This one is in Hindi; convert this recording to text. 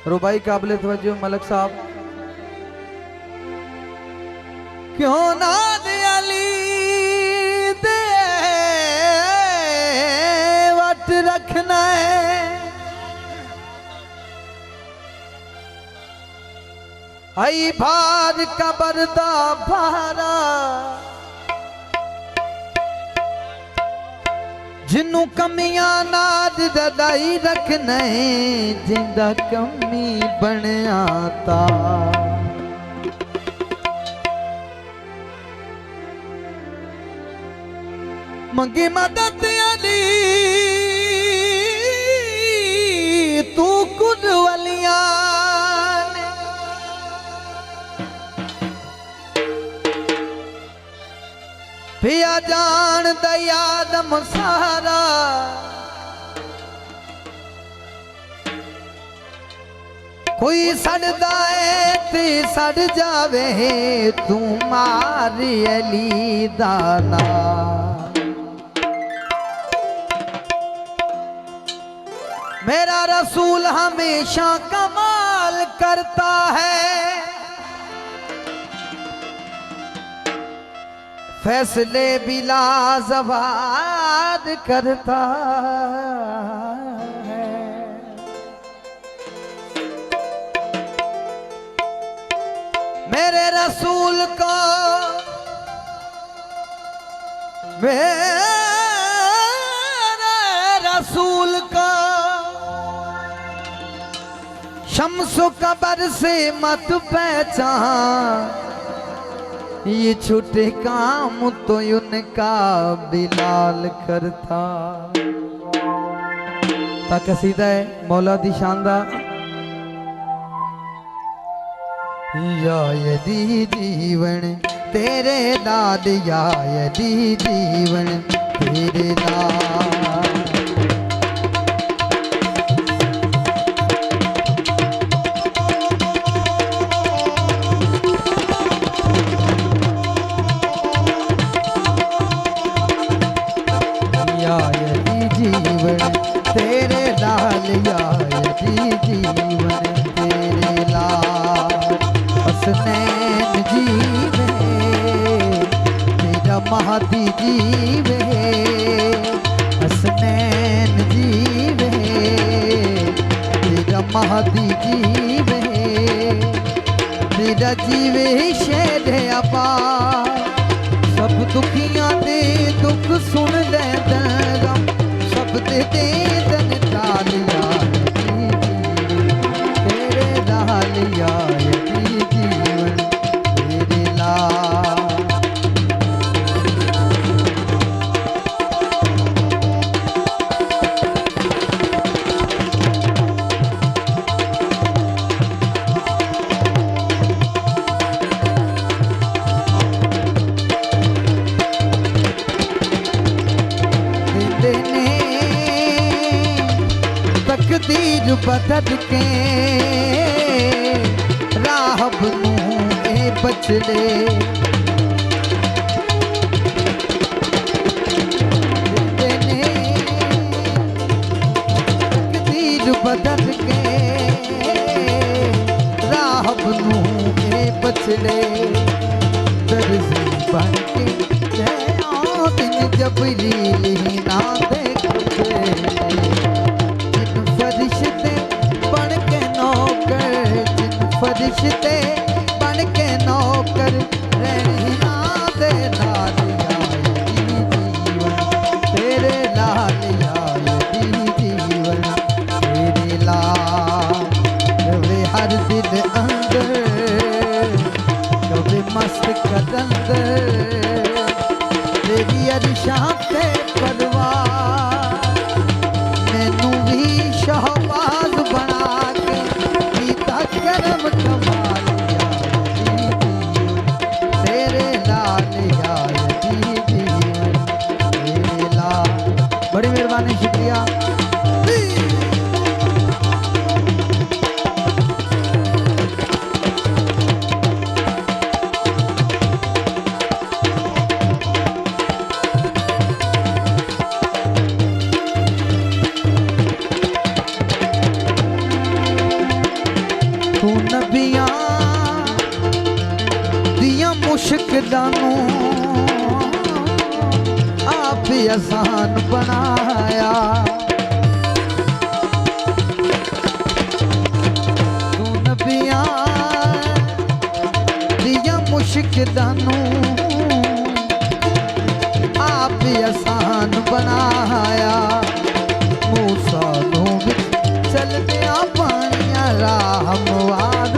रुबाई काबिल तवज्जो मलक साहब। क्यों ना दयाली दे वट रखना है, आई भार कबर दा भारा, जिन्नू कमियां नाद ददाई रखना है, जिंदा कमी बनया ता। मंगी मदद अली तू कुद वलिया पिया जान दयादम सारा, कोई सड़दा है ते सड़ जावे, तू मारी अली दाना। मेरा रसूल हमेशा कमाल करता है, फैसले बिला जवाद करता है। मेरे रसूल को मेरे रसूल को शम्सो कबर से मत पहचान, ये छोटे काम तो उनका बिलाल करता। ता कसीदा है मौला दी शानदार। या यदि जीवन तेरे दाद, या यदि जीवन तेरे दाद, जीवन तेरे लाल, या यदि जीवन तेरे लाल, हसनैन जीवे तेरा महदी जीवे, हसनैन जीवे तेरा महदी जीवे, तेरा जीवे शेर अपार, सब दुखियां दे दुख सुन दे गम, दे दन डालिया तेरे डालिया, यदि जीवन तेरे लाल। तकदीर बदल के राहब नूं बचड़े, तकदीर बदल के राहब नूं बचड़े, दर्जी बन के दिन जबरील ना देखते, फरिश्ते बन के नौकर, जिन फरिश्ते बन के नौकर, रहनी ना दे लाल, या यदि जीवन तेरे लाल, या यदि जीवन तेरे लाल। कभी हर दिल अंदर, कभी मस्त कदंदर, तेरी अरिशां ते परवार, मैनू भी शहबाज बना के पीता करम कमाल, तेरे लाल, या यदि जीवन तेरे लाल। बड़ी मेहरबानी, शुक्रिया। आसान बनाया। तू नबियां दिया मुश्किलां नूं आप आसान बनाया। मूसा नूं चलदियां पानियां राह मुआर